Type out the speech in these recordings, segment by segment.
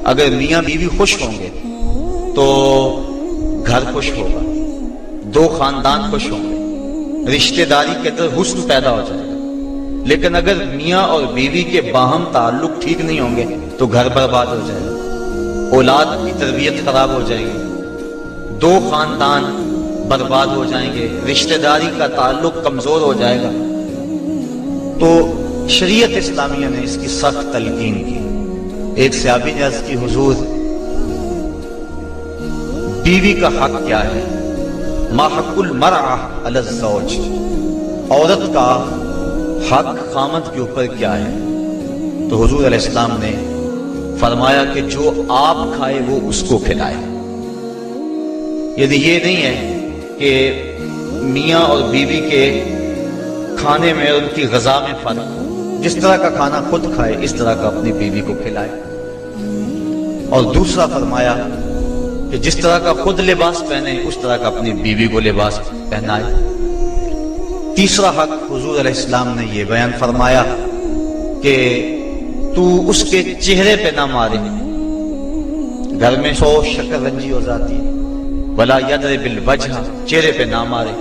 اگر میاں بیوی خوش ہوں گے تو گھر خوش ہوگا، دو خاندان خوش ہوں گے، رشتہ داری کے اندر حسن پیدا ہو جائے گا۔ لیکن اگر میاں اور بیوی کے باہم تعلق ٹھیک نہیں ہوں گے تو گھر برباد ہو جائے گا، اولاد کی تربیت خراب ہو جائے گی، دو خاندان برباد ہو جائیں گے، رشتہ داری کا تعلق کمزور ہو جائے گا۔ تو شریعت اسلامیہ نے اس کی سخت تلقین کی۔ ایک صحابی نے عرض کی، حضور بیوی کا حق کیا ہے؟ ما حق المرأة علی الزوج، عورت کا حق خامد کے اوپر کیا ہے؟ تو حضور علیہ السلام نے فرمایا کہ جو آپ کھائے وہ اس کو کھلائے۔ یعنی یہ نہیں ہے کہ میاں اور بیوی کے کھانے میں اور ان کی غذا میں فرق ہو، جس طرح کا کھانا خود کھائے اس طرح کا اپنی بیوی کو کھلائے۔ اور دوسرا فرمایا کہ جس طرح کا خود لباس پہنے اس طرح کا اپنی بیوی کو لباس پہنائے۔ تیسرا حق حضور علیہ السلام نے یہ بیان فرمایا کہ تو اس کے چہرے پہ نہ مارے، گھر میں 100 شکر رنجی ہو جاتی ہے، ولا یضرب بالوجہ، چہرے پہ نہ مارے۔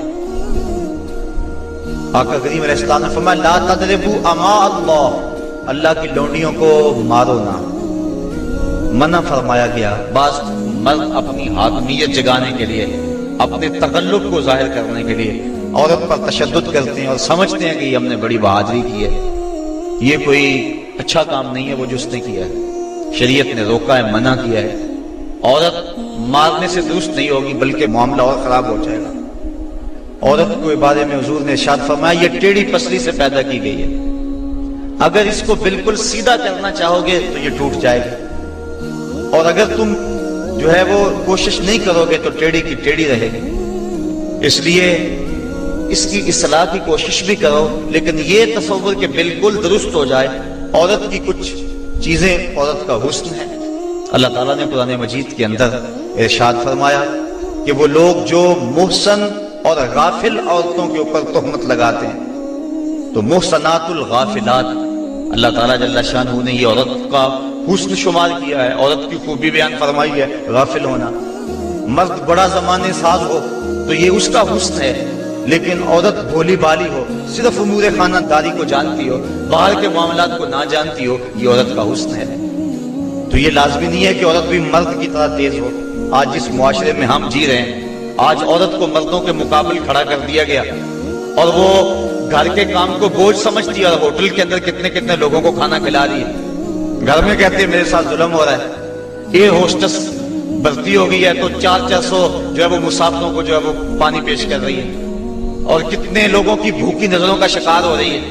آقا کریم علیہ السلام نے فرمایا لا تضربوا اماء اللہ، اللہ کی لونڈیوں کو مارو نہ، منع فرمایا گیا۔ بعض مرد اپنی حاکمیت جگانے کے لیے، اپنے تغلب کو ظاہر کرنے کے لیے عورت پر تشدد کرتے ہیں اور سمجھتے ہیں کہ یہ ہم نے بڑی بہادری کی ہے۔ یہ کوئی اچھا کام نہیں ہے وہ جو اس نے کیا ہے، شریعت نے روکا ہے، منع کیا ہے۔ عورت مارنے سے درست نہیں ہوگی بلکہ معاملہ اور خراب ہو جائے گا۔ عورت کے بارے میں حضور نے ارشاد فرمایا یہ ٹیڑھی پسلی سے پیدا کی گئی ہے، اگر اس کو بالکل سیدھا کرنا چاہو گے تو یہ ٹوٹ جائے گی، اور اگر تم جو ہے وہ کوشش نہیں کرو گے تو ٹیڑھی کی ٹیڑھی رہے گی۔ اس لیے اس کی اصلاح کی کوشش بھی کرو، لیکن یہ تصور کہ بالکل درست ہو جائے۔ عورت کی کچھ چیزیں عورت کا حسن ہے۔ اللہ تعالیٰ نے قرآن مجید کے اندر ارشاد فرمایا کہ وہ لوگ جو محسن اور غافل عورتوں کے اوپر تہمت لگاتے ہیں، تو محسنات الغافلات، اللہ تعالیٰ جل شانہ نے یہ عورت کا حسن شمار کیا ہے، عورت کی خوبی بیان فرمائی ہے، غافل ہونا۔ مرد بڑا زمانے ساز ہو تو یہ اس کا حسن ہے، لیکن عورت بھولی بالی ہو، صرف امور خانہ داری کو جانتی ہو، باہر کے معاملات کو نہ جانتی ہو، یہ عورت کا حسن ہے۔ تو یہ لازمی نہیں ہے کہ عورت بھی مرد کی طرح تیز ہو۔ آج جس معاشرے میں ہم جی رہے ہیں، آج عورت کو مردوں کے مقابل کھڑا کر دیا گیا اور وہ گھر کے کام کو بوجھ سمجھتی ہے، اور ہوٹل کے اندر کتنے کتنے لوگوں کو کھانا کھلا رہی ہے۔ گھر میں کہتے ہیں میرے ساتھ ظلم ہو رہا ہے، یہ ہوسٹس بھرتی ہو گئی ہے تو 400 جو ہے وہ مسافروں کو جو ہے وہ پانی پیش کر رہی ہے، اور کتنے لوگوں کی بھوکی نظروں کا شکار ہو رہی ہے،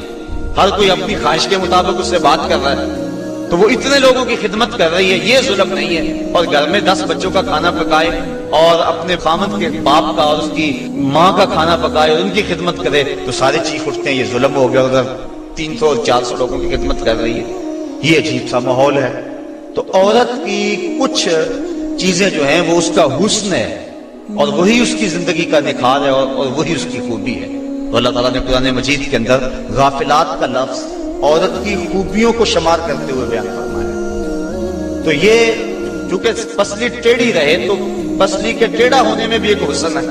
ہر کوئی اپنی خواہش کے مطابق اس سے بات کر رہا ہے، تو وہ اتنے لوگوں کی خدمت کر رہی ہے، یہ ظلم نہیں ہے؟ اور گھر میں 10 بچوں کا کھانا پکائے اور اپنے خامد کے باپ کا اور اس کی ماں کا کھانا پکائے اور ان کی خدمت کرے تو سارے چیخ اٹھتے ہیں یہ ظلم ہو گیا، ادھر 300 اور 400 لوگوں کی خدمت کر رہی ہے، یہ عجیب سا ماحول ہے۔ تو عورت کی کچھ چیزیں جو ہیں وہ اس کا حسن ہے، اور وہی اس کی زندگی کا نکھار ہے، اور وہی اس کی خوبی ہے۔ تو اللہ تعالیٰ نے قرآن مجید کے اندر غافلات کا لفظ عورت کی خوبیوں کو شمار کرتے ہوئے بیان فرمایا۔ تو یہ چونکہ پسلی ٹیڑھی رہے تو پسلی کے ٹیڑھا ہونے میں بھی ایک حسن ہے،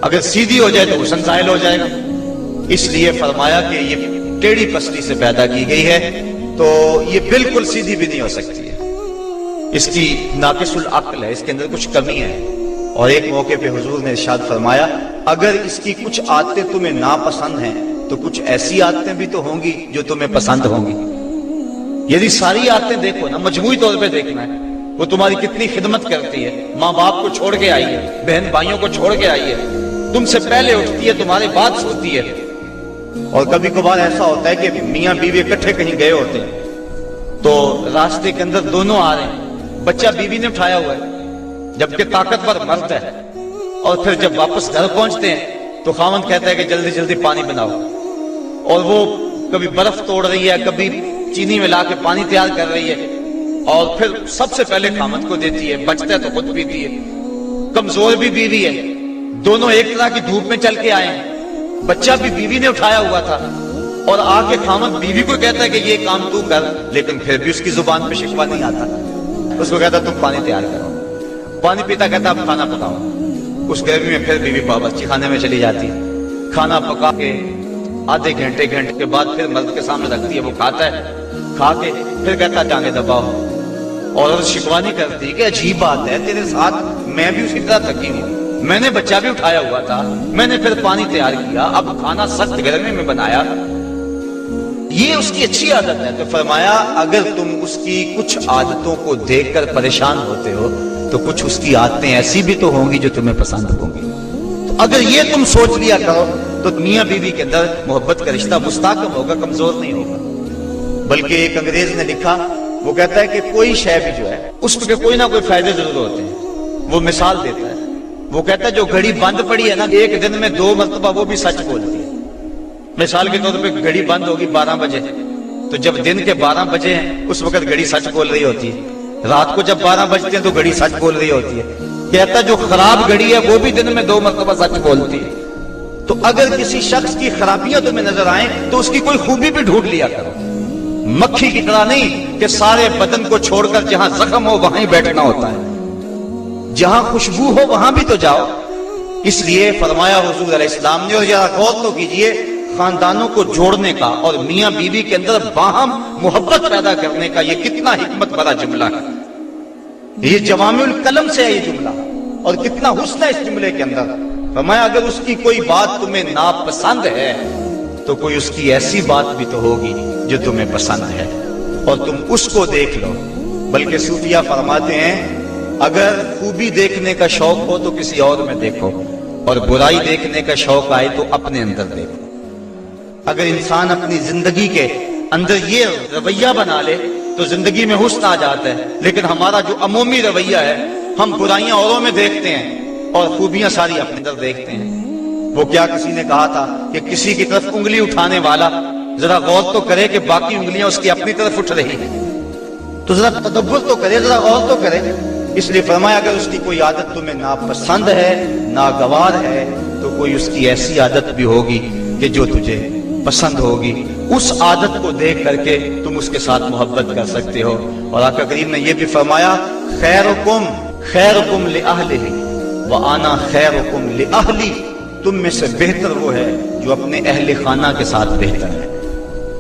اگر سیدھی ہو جائے تو حسن زائل ہو جائے گا، اس لیے فرمایا کہ یہ ٹیڑھی پسلی سے پیدا کی گئی ہے تو یہ بالکل سیدھی بھی نہیں ہو سکتی ہے، اس کی ناقص العقل ہے، اس کے اندر کچھ کمی ہے۔ اور ایک موقع پہ حضور نے ارشاد فرمایا اگر اس کی کچھ عادتیں تمہیں ناپسند ہیں تو کچھ ایسی عادتیں بھی تو ہوں گی جو تمہیں پسند ہوں گی۔ یعنی ساری عادتیں دیکھو نا، مجموعی طور پہ دیکھنا ہے، وہ تمہاری کتنی خدمت کرتی ہے، ماں باپ کو چھوڑ کے آئی ہے، بہن بھائیوں کو چھوڑ کے آئی ہے، تم سے پہلے اٹھتی ہے، تمہارے بعد سوتی ہے۔ اور کبھی کبھار ایسا ہوتا ہے کہ میاں بیوی اکٹھے کہیں گئے ہوتے ہیں تو راستے کے اندر دونوں آ رہے ہیں، بچہ بیوی نے اٹھایا ہوا ہے جبکہ طاقتور مرد ہے، اور پھر جب واپس گھر پہنچتے ہیں تو خاوند کہتا ہے کہ جلدی جلدی پانی بناؤ، اور وہ کبھی برف توڑ رہی ہے، کبھی چینی ملا کے پانی تیار کر رہی ہے، اور پھر سب سے پہلے خاوند کو دیتی ہے، بچتا ہے تو خود پیتی ہے۔ کمزور بھی بیوی ہے، دونوں ایک طرح کی دھوپ میں چل کے آئے ہیں، بچہ بھی بیوی نے اٹھایا ہوا تھا، اور آ کے خاوند بیوی کو کہتا ہے کہ یہ کام تو کر، لیکن پھر بھی اس کی زبان پہ شکوہ نہیں آتا۔ اس کو کہتا تم پانی تیار کرو، پانی پیتا کہتا اب کھانا پکاؤ۔ اس گرمی میں پھر بیوی باورچی خانے میں چلی جاتی، کھانا پکا کے آدھے گھنٹے کے بعد پھر مرد کے سامنے رکھتی ہے، وہ کھاتا ہے، کھا کے پھر کہتا ٹانگیں دباؤ۔ عورت شکوانی کرتی کہ عجیب بات ہے تیرے ساتھ میں بھی اسی طرح تھکی ہوں، میں نے بچہ بھی اٹھایا ہوا تھا، میں نے پھر پانی تیار کیا، اب کھانا سخت گرمی میں بنایا۔ یہ اس کی اچھی عادت ہے۔ تو فرمایا اگر تم اس کی کچھ عادتوں کو دیکھ کر پریشان ہوتے ہو تو کچھ اس کی عادتیں ایسی بھی تو ہوں گی جو تمہیں پسند ہوں گی۔ تو اگر یہ تم سوچ لیا کرو تو میاں بیوی کے اندر محبت کا رشتہ مستحکم ہوگا، کمزور نہیں ہوگا۔ بلکہ ایک انگریز نے لکھا، وہ کہتا ہے کہ کوئی شے بھی جو ہے اس کے کوئی نہ کوئی فائدے ضرور ہوتے ہیں۔ وہ مثال دیتا ہے، وہ کہتا ہے جو گھڑی بند پڑی ہے نا ایک دن میں 2 مرتبہ وہ بھی سچ بولتی ہے۔ مثال کے طور پہ گھڑی بند ہوگی 12 بجے، تو جب دن کے 12 بجے ہیں اس وقت گھڑی سچ بول رہی ہوتی ہے، رات کو جب 12 بجتے ہیں تو گھڑی سچ بول رہی ہوتی ہے۔ کہتا ہے جو خراب گھڑی ہے وہ بھی دن میں 2 مرتبہ سچ بولتی ہے۔ تو اگر کسی شخص کی خرابیاں تمہیں نظر آئیں تو اس کی کوئی خوبی بھی ڈھونڈ لیا کرو، مکھی کی طرح نہیں کہ سارے بدن کو چھوڑ کر جہاں زخم ہو وہیں بیٹھنا ہوتا ہے، جہاں خوشبو ہو وہاں بھی تو جاؤ۔ اس لیے فرمایا حضور علیہ السلام نے، اور ذرا غور تو کیجئے، خاندانوں کو جوڑنے کا اور میاں بیوی کے اندر باہم محبت پیدا کرنے کا یہ کتنا حکمت بھرا جملہ ہے۔ یہ جوامع الکلم سے ہے یہ جملہ، اور کتنا حسن ہے اس جملے کے اندر۔ فرمایا اگر اس کی کوئی بات تمہیں ناپسند ہے تو کوئی اس کی ایسی بات بھی تو ہوگی جو تمہیں پسند ہے، اور تم اس کو دیکھ لو۔ بلکہ صوفیہ فرماتے ہیں اگر خوبی دیکھنے کا شوق ہو تو کسی اور میں دیکھو، اور برائی دیکھنے کا شوق آئے تو اپنے اندر دیکھو۔ اگر انسان اپنی زندگی کے اندر یہ رویہ بنا لے تو زندگی میں حسن آ جاتا ہے، لیکن ہمارا جو عمومی رویہ ہے، ہم برائیاں اوروں میں دیکھتے ہیں اور خوبیاں ساری اپنے اندر دیکھتے ہیں۔ وہ کیا کسی نے کہا تھا کہ کسی کی طرف انگلی اٹھانے والا ذرا غور تو کرے کہ باقی انگلیاں اس کی اپنی طرف اٹھ رہی ہیں، تو ذرا تدبر تو کرے، ذرا غور تو کرے۔ اس لیے فرمایا اگر اس کی کوئی عادت تمہیں ناپسند ہے، ناگوار ہے، تو کوئی اس کی ایسی عادت بھی ہوگی کہ جو تجھے پسند ہوگی۔ اس عادت کو دیکھ کر کے تم اس کے ساتھ محبت کر سکتے ہو۔ اور آقا کریم نے یہ بھی فرمایا خیرکم لأہلہ وَأَنَا خیرکم لأہلی، تم میں سے بہتر وہ ہے جو اپنے اہل خانہ کے ساتھ بہتر ہے،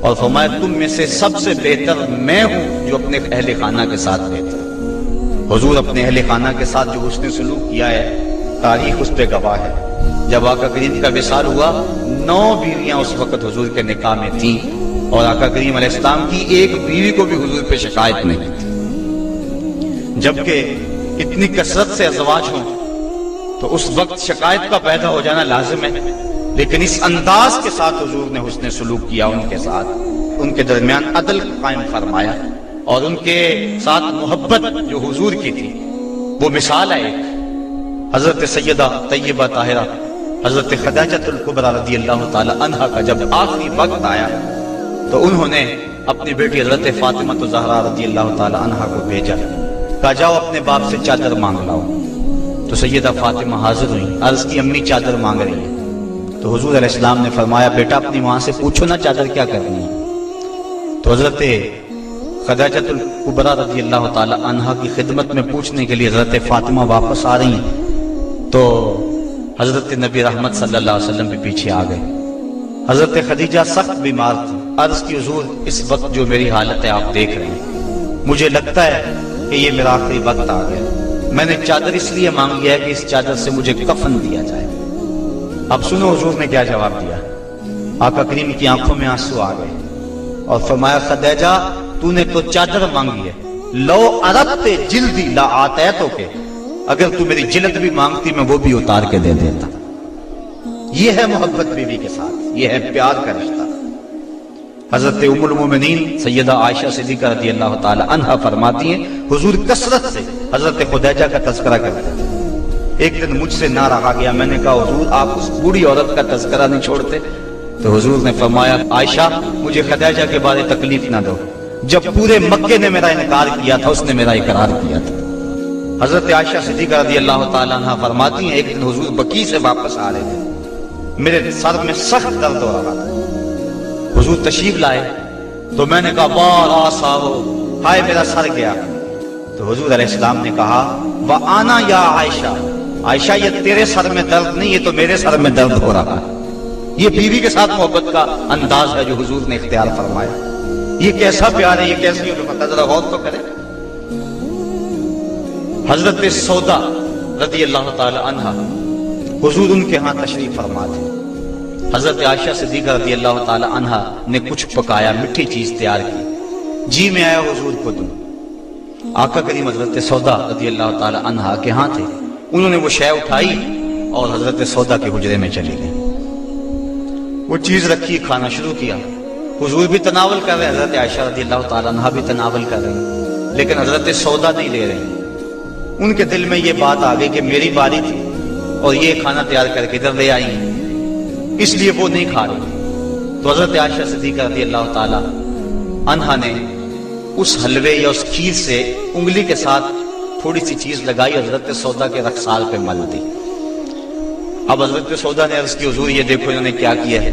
اور فرمایا تم میں سے سب سے بہتر میں ہوں جو اپنے اہل خانہ کے ساتھ بہتر ہے۔ حضور اپنے اہل خانہ کے ساتھ جو حسن سلوک کیا ہے تاریخ اس پہ گواہ ہے۔ جب آقا کریم کا وصال ہوا 9 بیویاں اس وقت حضور کے نکاح میں تھیں، اور آقا کریم علیہ السلام کی ایک بیوی کو بھی حضور پہ شکایت نہیں تھی۔ جبکہ اتنی کثرت سے ازواج ہوں تو اس وقت شکایت کا پیدا ہو جانا لازم ہے، لیکن اس انداز کے ساتھ حضور نے حسن سلوک کیا ان کے ساتھ، ان کے درمیان عدل قائم فرمایا، اور ان کے ساتھ محبت جو حضور کی تھی وہ مثال ہے ایک۔ حضرت سیدہ طیبہ طاہرہ حضرت خدیجہ الکبریٰ رضی اللہ تعالی عنہا کا جب آخری وقت آیا تو انہوں نے اپنی بیٹی حضرت فاطمہ الزہرا رضی اللہ تعالی عنہا کو بھیجا، کہا جاؤ اپنے باپ سے چادر مانگ لاؤ۔ تو سیدہ فاطمہ حاضر ہوئی، عرض کی امی چادر مانگ رہی ہے۔ تو حضور علیہ السلام نے فرمایا بیٹا اپنی ماں سے پوچھو نا چادر کیا کرنی ہے۔ تو حضرت خدیجہ الکبریٰ رضی اللہ تعالی عنہا کی خدمت میں پوچھنے کے لیے حضرت فاطمہ واپس آ رہی ہیں تو حضرت نبی رحمت صلی اللہ علیہ وسلم بھی پیچھے آ گئے۔ حضرت خدیجہ سخت بیمار تھی، عرض کی حضور اس وقت جو میری حالت ہے آپ دیکھ رہے ہیں، مجھے لگتا ہے کہ یہ میرا آخری وقت آ گیا، میں نے چادر اس لیے مانگی ہے کہ اس چادر سے مجھے کفن دیا جائے۔ اب سنو حضور نے کیا جواب دیا۔ آقا کریم کی آنکھوں میں آنسو آ گئے اور فرمایا خدیجہ تو نے تو چادر مانگی ہے، لو اردت جلدی لا آتیتک، اگر تو میری جلد بھی مانگتی میں وہ بھی اتار کے دے دیتا۔ یہ ہے محبت بیوی کے ساتھ، یہ ہے پیار کا رشتہ۔ حضرت ام المومنین سیدہ عائشہ صدیقہ رضی اللہ تعالی عنہا فرماتی ہیں حضور کثرت سے حضرت خدیجہ کا تذکرہ کرتے تھے۔ ایک دن مجھ سے نہ رہا گیا، میں نے کہا حضور آپ اس بوڑھی عورت کا تذکرہ نہیں چھوڑتے؟ تو حضور نے فرمایا عائشہ مجھے خدیجہ کے بارے تکلیف نہ دو، جب پورے مکے نے میرا انکار کیا تھا اس نے میرا اقرار کیا تھا۔ حضرت عائشہ صدیقہ رضی اللہ تعالی عنہا فرماتی ہیں ایک دن حضور بقیع سے واپس آ رہے تھے، میرے سر میں سخت درد ہو رہا تھا، حضور تشریف لائے تو میں نے کہا بارا ساہو، ہائے میرا سر گیا۔ تو تو حضور علیہ السلام نے کہا وَأَنَا يَا عائشہ، عائشہ یہ تیرے سر میں درد نہیں، یہ تو میرے سر میں درد ہو رہا ہے۔ یہ بیوی کے ساتھ محبت کا انداز ہے جو حضور نے اختیار فرمایا۔ یہ کیسا پیار ہے، یہ کیسی الفت ہے، ذرا غور تو کریں۔ حضرت سودا رضی اللہ تعالی عنہ حضور ان کے ہاں تشریف فرما تھے۔ حضرت عائشہ صدیقہ رضی اللہ تعالی عنہ نے کچھ پکایا، میٹھی چیز تیار کی، جی میں آیا حضور کو دوں۔ آقا کریم حضرت سودا رضی اللہ تعالی عنہ کے ہاں تھے، انہوں نے وہ شے اٹھائی اور حضرت سودا کے حجرے میں چلی گئی۔ وہ چیز رکھی، کھانا شروع کیا، حضور بھی تناول کر رہے ہیں، حضرت عائشہ رضی اللہ تعالی عنہ بھی تناول کر رہے ہیں، لیکن حضرت سودا نہیں لے رہے۔ ان کے دل میں یہ بات آ گئی کہ میری باری تھی اور یہ کھانا تیار کر کے ادھر لے آئی ہیں، اس لیے وہ نہیں کھا رہے۔ تو حضرت عائشہ صدیقہ رضی اللہ تعالی عنہا نے اس حلوے یا اس کھیر سے انگلی کے ساتھ تھوڑی سی چیز لگائی، حضرت سودا کے رخسار پہ مل دی۔ اب حضرت سودا نے عرض کی حضور یہ دیکھو انہوں نے کیا کیا ہے۔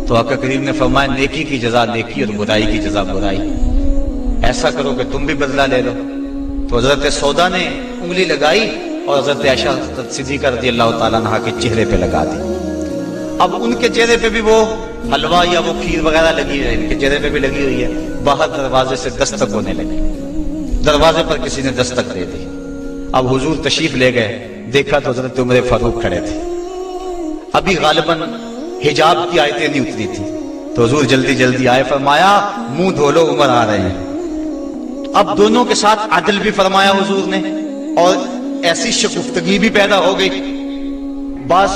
تو آقا کریم نے فرمایا نیکی کی جزا نیکی اور برائی کی جزا برائی، ایسا کرو کہ تم بھی بدلہ لے لو۔ تو حضرت سودا نے انگلی لگائی اور حضرت عائشہ صدیقہ رضی اللہ تعالیٰ عنہ کے چہرے پہ لگا دی۔ اب ان کے چہرے پہ بھی وہ حلوہ یا وہ کھیر وغیرہ لگی ہے، ان کے چہرے پہ بھی لگی ہوئی ہے۔ باہر دروازے سے دستک ہونے لگی، دروازے پر کسی نے دستک دے دی۔ اب حضور تشریف لے گئے، دیکھا تو حضرت عمر فاروق کھڑے تھے، ابھی غالباً حجاب کی آیتیں نہیں اتری تھی۔ تو حضور جلدی جلدی آئے، فرمایا منہ دھو لو عمر آ رہے ہیں۔ اب دونوں کے ساتھ عدل بھی فرمایا حضور نے، اور ایسی شگفتگی بھی پیدا ہو گئی۔ بعض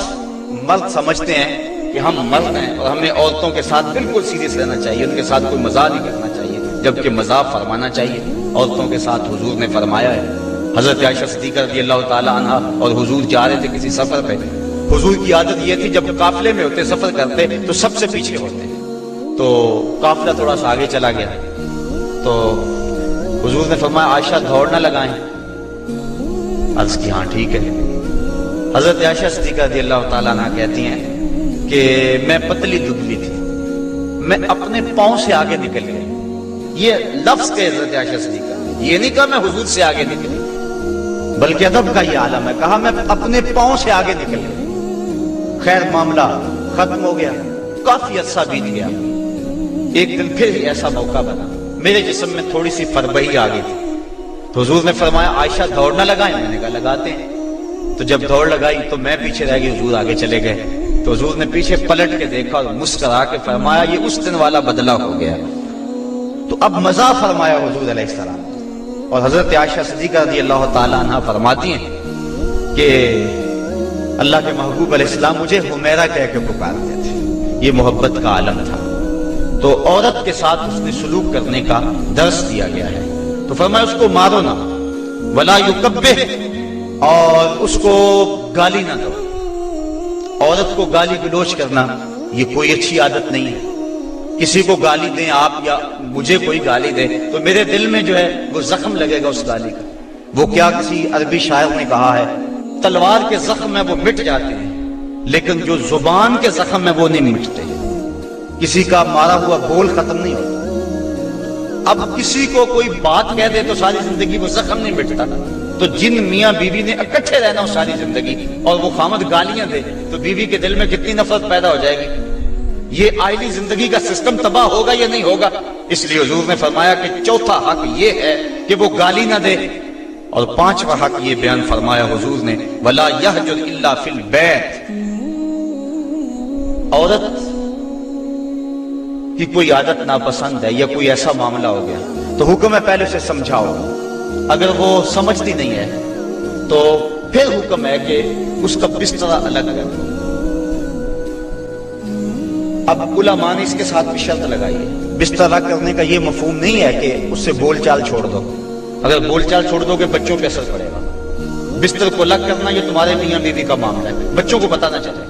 مرد سمجھتے ہیں کہ ہم مرد ہیں اور ہمیں عورتوں کے ساتھ بالکل سیریس رہنا چاہیے، ان کے ساتھ کوئی مزاح نہیں کرنا چاہیے، جبکہ مزاح فرمانا چاہیے۔ عورتوں کے ساتھ حضور نے فرمایا ہے۔ حضرت عائشہ صدیقہ رضی اللہ تعالی عنہ اور حضور جا رہے تھے کسی سفر پہ۔ حضور کی عادت یہ تھی جب قافلے میں ہوتے، سفر کرتے تو سب سے پیچھے ہوتے۔ تو قافلہ تھوڑا سا آگے چلا گیا تو حضور نے فرمایا عائشہ دوڑ نہ لگائیں۔ عرض کی ہاں ٹھیک ہے۔ حضرت عائشہ صدیقہ رضی اللہ تعالیٰ عنہ کہتی ہیں کہ میں پتلی دبلی تھی، میں اپنے پاؤں سے آگے نکل گئی۔ یہ لفظ کہ حضرت عائشہ صدیقہ، یہ نہیں کہا میں حضور سے آگے نکلی، بلکہ ادب کا یہ عالم ہے، کہا میں اپنے پاؤں سے آگے نکل گئی۔ خیر معاملہ ختم ہو گیا، کافی عرصہ بیت گیا۔ ایک دن پھر ایسا موقع بنا، میرے جسم میں تھوڑی سی فربہی آ گئی تھی۔ تو حضور نے فرمایا عائشہ دوڑ نہ لگائیں، میں نے کہا لگاتے ہیں۔ تو جب دوڑ لگائی تو میں پیچھے رہ گئی، حضور آگے چلے گئے۔ تو حضور نے پیچھے پلٹ کے دیکھا اور مسکرا کے فرمایا یہ اس دن والا بدلہ ہو گیا۔ تو اب مزاح فرمایا حضور علیہ السلام۔ اور حضرت عائشہ صدیقہ رضی اللہ تعالی عنہ فرماتی ہیں کہ اللہ کے محبوب علیہ السلام مجھے حمیرہ کہہ کے پکارتے تھے، یہ محبت کا عالم تھا۔ تو عورت کے ساتھ اس نے سلوک کرنے کا درس دیا گیا ہے۔ تو فرمایا اس کو مارو نہ، ولا یکبہ، اور اس کو گالی نہ دو۔ عورت کو گالی گلوچ کرنا یہ کوئی اچھی عادت نہیں ہے۔ کسی کو گالی دیں آپ یا مجھے کوئی گالی دے تو میرے دل میں جو ہے وہ زخم لگے گا اس گالی کا۔ وہ کیا کسی عربی شاعر نے کہا ہے تلوار کے زخم ہیں وہ مٹ جاتے ہیں لیکن جو زبان کے زخم ہیں وہ نہیں مٹتے۔ کسی کا مارا ہوا بول ختم نہیں ہوتا۔ اب کسی کو کوئی بات کہہ دے تو ساری زندگی وہ زخم نہیں مٹتا۔ تو جن میاں بیوی نے اکٹھے رہنا ہو ساری زندگی اور وہ خامد گالیاں دے تو بیوی کے دل میں کتنی نفرت پیدا ہو جائے گی۔ یہ آئلی زندگی کا سسٹم تباہ ہوگا یا نہیں ہوگا؟ اس لیے حضور نے فرمایا کہ چوتھا حق یہ ہے کہ وہ گالی نہ دے، اور پانچواں حق یہ بیان فرمایا حضور نے وَلَا يَهْجُرْ إِلَّا فِي الْبَيْتِ۔ عورت کی کوئی عادت ناپسند ہے یا کوئی ایسا معاملہ ہو گیا تو حکم ہے پہلے اسے سمجھاؤ۔ اگر وہ سمجھتی نہیں ہے تو پھر حکم ہے کہ اس کا بستر الگ کر دو۔ اب علماء نے اس کے ساتھ بھی شرط لگائی ہے، بستر الگ کرنے کا یہ مفہوم نہیں ہے کہ اس سے بول چال چھوڑ دو۔ اگر بول چال چھوڑ دو گے بچوں پہ اثر پڑے گا۔ بستر کو الگ کرنا یہ تمہارے میاں بیوی کا معاملہ ہے، بچوں کو پتہ نہ چلے،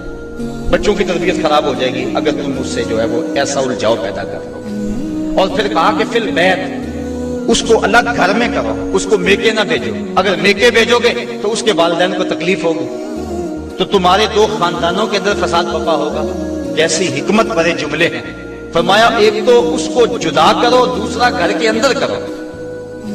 بچوں کی تربیت خراب ہو جائے گی اگر تم اس سے جو ہے وہ ایسا الجھاؤ پیدا کر دو گے۔ اور پھر کہا کہ فی البیت، اس کو الگ گھر میں کرو، اس کو میکے نہ بھیجو۔ اگر میکے بھیجو گے تو اس کے والدین کو تکلیف ہوگی، تو تمہارے دو خاندانوں کے اندر فساد برپا ہوگا۔ کیسی حکمت بھرے جملے ہیں۔ فرمایا ایک تو اس کو جدا کرو، دوسرا گھر کے اندر کرو۔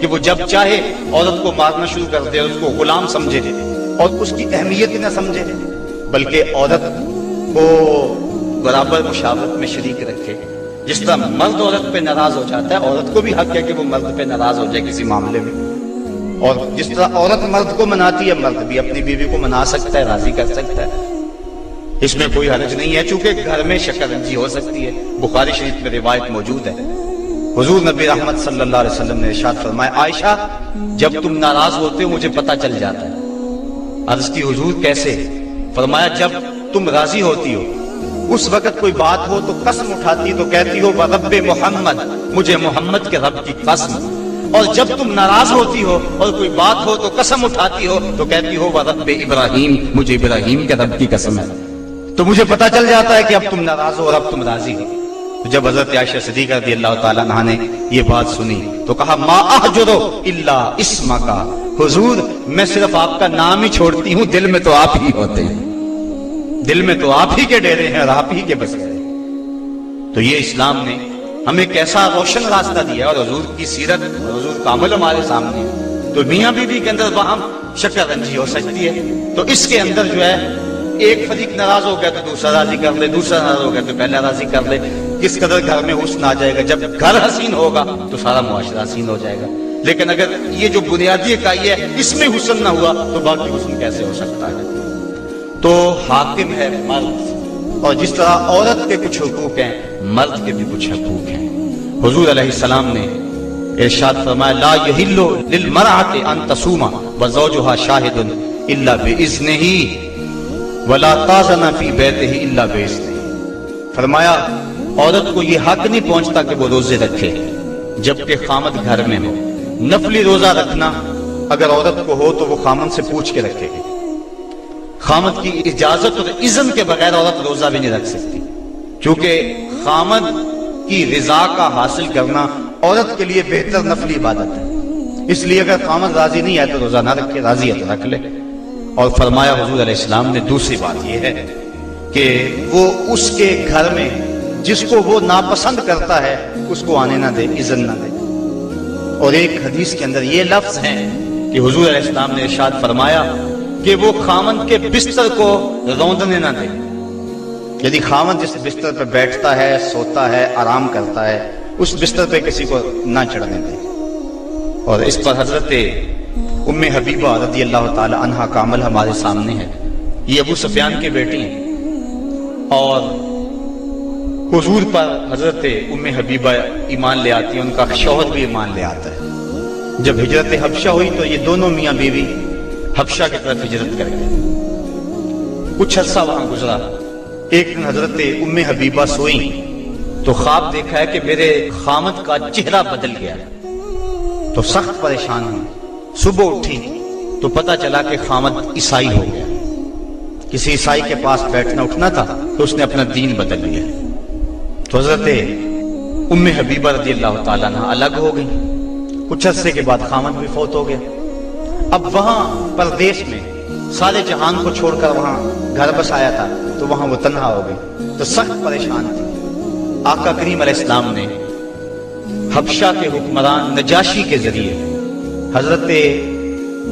کہ وہ جب چاہے عورت کو مارنا شروع کر دے، اس کو غلام سمجھے اور اس کی اہمیت ہی نہ سمجھے، بلکہ عورت کو برابر مشاورت میں شریک رکھے۔ جس طرح مرد عورت پہ ناراض ہو جاتا ہے، عورت کو بھی حق ہے کہ وہ مرد پہ ناراض ہو جائے کسی معاملے میں، اور جس طرح عورت مرد کو مناتی ہے، مرد بھی اپنی بیوی کو منا سکتا ہے، راضی کر سکتا ہے، اس میں کوئی حرج نہیں ہے، چونکہ گھر میں شکر رنجی ہو سکتی ہے۔ بخاری شریف میں روایت موجود ہے، حضور نبی رحمت صلی اللہ علیہ وسلم نے ارشاد فرمایا، عائشہ جب تم ناراض ہوتے ہو مجھے پتہ چل جاتا ہے۔ عرض کی حضور کیسے؟ فرمایا جب تم راضی ہوتی ہو اس وقت کوئی بات ہو تو قسم اٹھاتی تو کہتی ہو وَرَبِّ محمد، مجھے محمد کے رب کی قسم، اور جب تم ناراض ہوتی ہو اور کوئی بات ہو تو قسم اٹھاتی ہو تو کہتی ہو وَرَبِّ ابراہیم، مجھے ابراہیم کے رب کی قسم ہے۔ تو مجھے پتہ چل جاتا ہے کہ اب تم ناراض ہو اور اب تم راضی ہو۔ جب حضرت عائشہ صدیقہ رضی اللہ تعالیٰ عنہا نے یہ بات سنی تو کہا ما احجرو الا اسمک، حضور میں صرف آپ کا نام ہی چھوڑتی ہوں، دل میں تو آپ ہی ہوتے ہیں، دل میں تو آپ ہی کے ڈیرے ہیں اور آپ ہی کے بسے ہیں۔ تو یہ اسلام نے ہمیں کیسا روشن راستہ دیا، اور حضور کی سیرت اور حضور کا عمل ہمارے سامنے ہے۔ تو میاں بیوی کے اندر وہاں شکر رنجی ہو سکتی ہے، تو اس کے اندر جو ہے ایک فریق ناراض ہو گیا تو دوسرا راضی کر لے، دوسرا ناراض ہو گیا تو پہلا راضی کر لے۔ کس قدر گھر میں حسن آ جائے گا، جب گھر حسین ہوگا تو سارا معاشرہ حسین ہو جائے گا۔ لیکن اگر یہ جو بنیادی اکائی ہے اس میں حسن نہ ہوا تو باقی حسن کیسے ہو سکتا ہے؟ تو حاکم ہے مرد، اور جس طرح عورت کے کچھ حقوق ہیں مرد کے بھی کچھ حقوق ہیں۔ حضور علیہ السلام نے ارشاد فرمایا لا یحل للمرأة ان تصوم وزوجها شاہد الا باذنہ ولا تاذن فی بیتہ الا باذنہ، فرمایا عورت کو یہ حق نہیں پہنچتا کہ وہ روزے رکھے جبکہ خامد گھر میں ہو۔ نفلی روزہ رکھنا اگر عورت کو ہو تو وہ خامد سے پوچھ کے رکھے گی، خامد کی اجازت اور اذن کے بغیر عورت روزہ بھی نہیں رکھ سکتی، چونکہ خامد کی رضا کا حاصل کرنا عورت کے لیے بہتر نفلی عبادت ہے۔ اس لیے اگر خامد راضی نہیں ہے تو روزہ نہ رکھے، راضی ہے تو رکھ لے۔ اور فرمایا حضور علیہ السلام نے دوسری بات یہ ہے کہ وہ اس کے گھر میں جس کو وہ ناپسند کرتا ہے اس کو آنے نہ دے، اذن نہ دے۔ اور ایک حدیث کے اندر یہ لفظ ہیں کہ حضور علیہ السلام نے ارشاد فرمایا کہ وہ خامن کے بستر کو روندنے نہ دے، یعنی خامن جس بستر پہ بیٹھتا ہے، سوتا ہے، آرام کرتا ہے، اس بستر پہ کسی کو نہ چڑھنے دے۔ اور اس پر حضرت ام حبیبہ رضی اللہ تعالی عنہا کا عمل ہمارے سامنے ہے۔ یہ ابو سفیان کی بیٹی ہیں، اور حضور پر حضرت ام حبیبہ ایمان لے آتی ہیں، ان کا شوہر بھی ایمان لے آتا ہے۔ جب ہجرت حبشہ ہوئی تو یہ دونوں میاں بیوی حبشہ کی طرف ہجرت کر گئے۔ کچھ عرصہ وہاں گزرا، ایک دن حضرت ام حبیبہ سوئی تو خواب دیکھا ہے کہ میرے خامد کا چہرہ بدل گیا، تو سخت پریشان ہوئی۔ صبح اٹھی تو پتہ چلا کہ خامد عیسائی ہو گیا، کسی عیسائی کے پاس بیٹھنا اٹھنا تھا تو اس نے اپنا دین بدل لیا۔ تو حضرت ام حبیبہ رضی اللہ تعالیٰ عنہ الگ ہو گئی۔ کچھ عرصے کے بعد خامد بھی فوت ہو گیا۔ اب وہاں پردیش میں سارے جہان کو چھوڑ کر وہاں گھر بسایا تھا تو وہاں وہ تنہا ہو گئی، تو سخت پریشان تھی۔ آقا کریم علیہ السلام نے حبشہ کے حکمران نجاشی کے ذریعے حضرت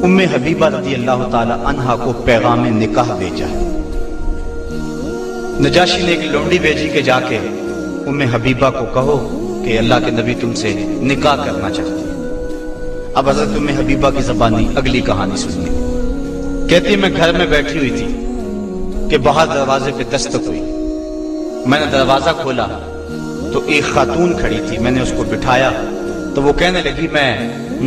ام حبیبہ رضی اللہ تعالی عنہا کو پیغام نکاح بھیجا۔ نجاشی نے ایک لونڈی بھیجی کہ جا کے ام حبیبہ کو کہو کہ اللہ کے نبی تم سے نکاح کرنا چاہتے ہیں۔ اب حضرت ام حبیبہ کی زبانی اگلی کہانی سنیے۔ کہتی میں گھر میں بیٹھی ہوئی تھی کہ باہر دروازے پہ دستک ہوئی، میں نے دروازہ کھولا تو ایک خاتون کھڑی تھی، میں نے اس کو بٹھایا تو وہ کہنے لگی میں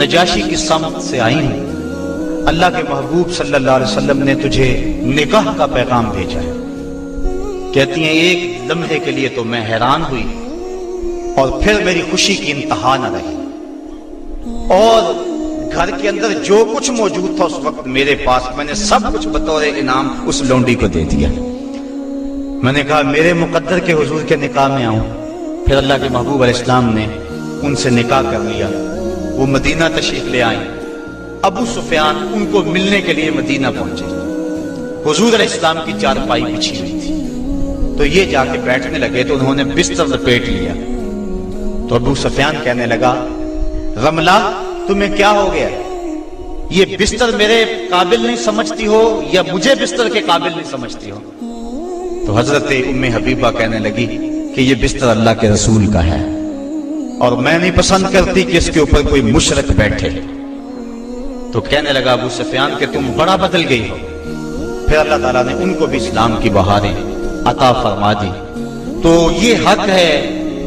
نجاشی کی سمت سے آئی ہوں، اللہ کے محبوب صلی اللہ علیہ وسلم نے تجھے نکاح کا پیغام بھیجا ہے۔ کہتی ہیں ایک لمحے کے لیے تو میں حیران ہوئی اور پھر میری خوشی کی انتہا نہ رہی، اور گھر کے اندر جو کچھ موجود تھا اس وقت میرے پاس، میں نے سب کچھ بطور انعام اس لونڈی کو دے دیا۔ میں نے کہا میرے مقدر کے حضور کے نکاح میں آؤں۔ پھر اللہ کے محبوب علیہ السلام نے ان سے نکاح کر لیا، وہ مدینہ تشریف لے آئیں۔ ابو سفیان ان کو ملنے کے لیے مدینہ پہنچے، حضور علیہ السلام کی چارپائی بچھی ہوئی تھی، تو یہ جا کے بیٹھنے لگے تو انہوں نے بستر لپیٹ لیا تو ابو سفیان کہنے لگا رملہ تمہیں کیا ہو گیا؟ یہ بستر میرے قابل نہیں سمجھتی ہو یا مجھے بستر کے قابل نہیں سمجھتی ہو؟ تو حضرت ام حبیبہ کہنے لگی کہ یہ بستر اللہ کے رسول کا ہے اور میں نہیں پسند کرتی کہ اس کے اوپر کوئی مشرک بیٹھے۔ تو کہنے لگا ابو سفیان کہ تم بڑا بدل گئی ہو۔ پھر اللہ تعالیٰ نے ان کو بھی اسلام کی بہاریں عطا فرما دی۔ تو یہ حق ہے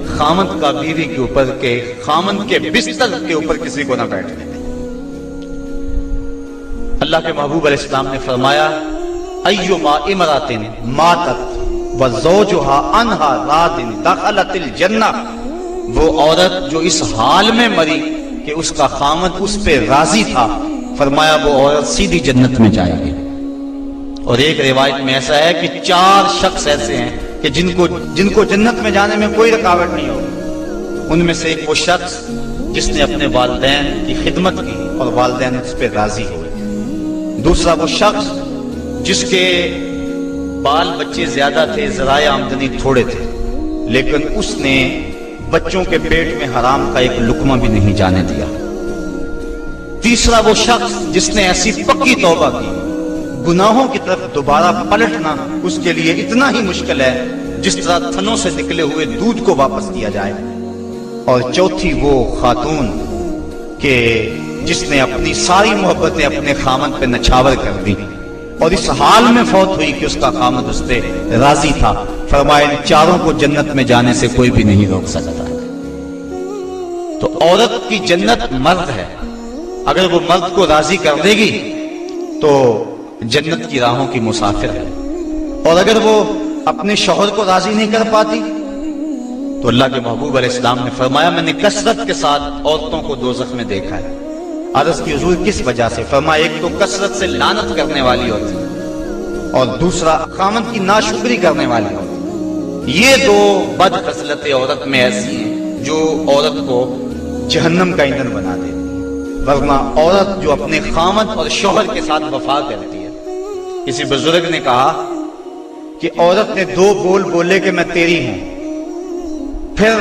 خامند کا بیوی کے اوپر کہ خامند کے بستر کے اوپر کسی کو نہ بیٹھنے دے۔ اللہ کے محبوب علیہ السلام نے فرمایا ایما امرأۃ ماتت وزوجها عنها راض دخلت الجنہ، وہ عورت جو اس حال میں مری کہ اس کا خامند اس پہ راضی تھا، فرمایا وہ عورت سیدھی جنت میں جائے گی۔ اور ایک روایت میں ایسا ہے کہ 4 شخص ایسے ہیں کہ جن کو جنت میں جانے میں کوئی رکاوٹ نہیں ہوگی۔ ان میں سے ایک وہ شخص جس نے اپنے والدین کی خدمت کی اور والدین اس پہ راضی ہوئے۔ دوسرا وہ شخص جس کے بال بچے زیادہ تھے، ذرائع آمدنی تھوڑے تھے، لیکن اس نے بچوں کے پیٹ میں حرام کا ایک لقمہ بھی نہیں جانے دیا۔ تیسرا وہ شخص جس نے ایسی پکی توبہ کی، گناہوں کی طرف دوبارہ پلٹنا اس کے لیے اتنا ہی مشکل ہے جس طرح تھنوں سے نکلے ہوئے دودھ کو واپس کیا جائے۔ اور چوتھی وہ خاتون کہ جس نے اپنی ساری محبتیں اپنے خامند پہ نچھاور کر دی اور اس حال میں فوت ہوئی کہ اس کا خامند اس پہ راضی تھا۔ فرمایا ان 4 کو جنت میں جانے سے کوئی بھی نہیں روک سکتا۔ تو عورت کی جنت مرد ہے، اگر وہ مرد کو راضی کر دے گی تو جنت کی راہوں کی مسافر ہے، اور اگر وہ اپنے شوہر کو راضی نہیں کر پاتی تو اللہ کے محبوب علیہ السلام نے فرمایا میں نے کثرت کے ساتھ عورتوں کو دوزخ میں دیکھا ہے۔ عرض کی حضور کس وجہ سے؟ فرمایا ایک تو کثرت سے لعنت کرنے والی ہوتی اور دوسرا خامند کی ناشکری کرنے والی ہوتی۔ یہ 2 بد خصلتیں عورت میں ایسی ہیں جو عورت کو جہنم کا ایندھن بنا دیتی ہے۔ ورنہ عورت جو اپنے خامند اور شوہر کے ساتھ وفا کرتی ہے، کسی بزرگ نے کہا کہ عورت نے 2 بول بولے کہ میں تیری ہوں، پھر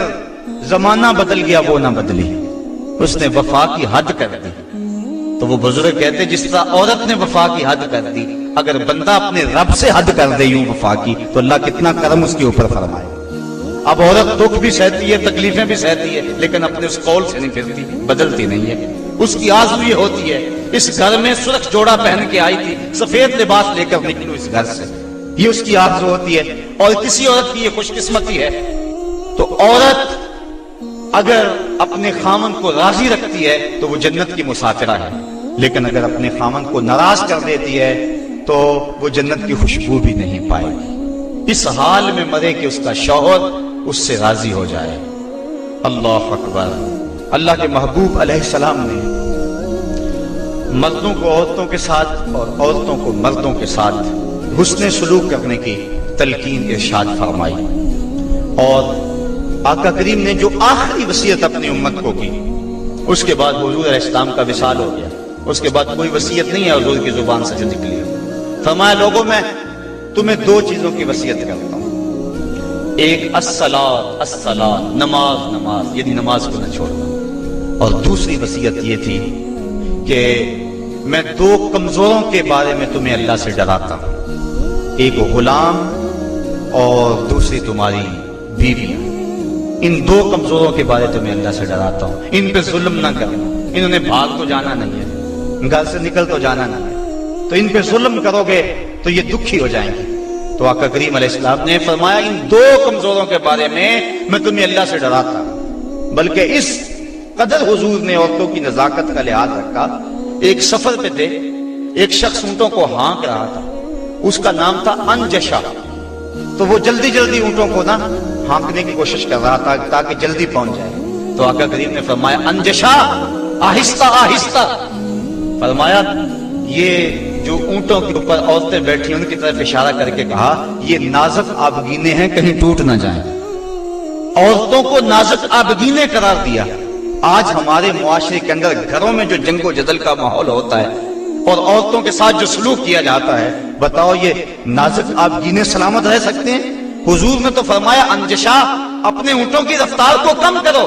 زمانہ بدل گیا وہ نہ بدلی، اس نے وفا کی حد کر دی۔ تو وہ بزرگ کہتے جس طرح عورت نے وفا کی حد کر دی، اگر بندہ اپنے رب سے حد کر دے یوں وفا کی تو اللہ کتنا کرم اس کے اوپر فرمائے۔ اب عورت دکھ بھی سہتی ہے، تکلیفیں بھی سہتی ہے، لیکن اپنے اس قول سے نہیں پھرتی، بدلتی نہیں ہے۔ اس کی آرزو یہ ہوتی ہے اس گھر میں سرخ جوڑا پہن کے آئی تھی، سفید لباس لے کر نکلوں اس گھر سے، یہ اس کی آرزو ہوتی ہے۔ اور کسی عورت کی یہ خوش قسمتی ہے۔ تو عورت اگر اپنے خامند کو راضی رکھتی ہے تو وہ جنت کی مسافرہ ہے، لیکن اگر اپنے خامند کو ناراض کر دیتی ہے تو وہ جنت کی خوشبو بھی نہیں پائے گی۔ اس حال میں مرے کہ اس کا شوہر اس سے راضی ہو جائے۔ اللہ اکبر۔ اللہ کے محبوب علیہ السلام نے مردوں کو عورتوں کے ساتھ اور عورتوں کو مردوں کے ساتھ حسن سلوک کرنے کی تلقین ارشاد فرمائی، اور آقا کریم نے جو آخری وصیت اپنی امت کو کی، اس کے بعد حضور علیہ السلام کا وصال ہو گیا، اس کے بعد کوئی وصیت نہیں ہے حضور کی زبان سے جو نکلی ہے۔ فرمایا لوگوں میں تمہیں 2 چیزوں کی وصیت کرتا ہوں، ایک الصلاۃ الصلاۃ، نماز نماز، یعنی نماز کو نہ چھوڑنا، اور دوسری وصیت یہ تھی کہ میں 2 کمزوروں کے بارے میں تمہیں اللہ سے ڈراتا ہوں، ایک غلام اور دوسری تمہاری بیویاں۔ ان 2 کمزوروں کے بارے تمہیں اللہ سے ڈراتا ہوں، ان پہ ظلم نہ کرنا، انہوں نے بھاگ تو جانا نہیں ہے، گھر سے نکل تو جانا نہیں ہے، تو ان پہ ظلم کرو گے تو یہ دکھی ہو جائیں گے۔ تو آقا کریم علیہ السلام نے فرمایا ان 2 کمزوروں کے بارے میں تمہیں اللہ سے ڈراتا ہوں۔ بلکہ اس قدر حضور نے عورتوں کی نزاکت کا لحاظ رکھا۔ ایک سفر پہ تھے، ایک شخص اونٹوں کو ہانک رہا تھا، اس کا نام تھا انجشا، تو وہ جلدی جلدی اونٹوں کو نا ہانکنے کی کوشش کر رہا تھا تاکہ جلدی پہنچ جائے۔ تو آقا کریم نے فرمایا انجشا آہستہ آہستہ، فرمایا یہ جو اونٹوں کے اوپر عورتیں بیٹھی ان کی طرف اشارہ کر کے کہا یہ نازک آبگینے ہیں، کہیں ٹوٹ نہ جائیں۔ عورتوں کو نازک آبگینے قرار دیا۔ آج ہمارے معاشرے کے اندر گھروں میں جو جنگ و جدل کا ماحول ہوتا ہے اور عورتوں کے ساتھ جو سلوک کیا جاتا ہے، بتاؤ یہ نازک آبگینے سلامت رہ سکتے ہیں؟ حضور نے تو فرمایا انجشا اپنے اونٹوں کی رفتار کو کم کرو،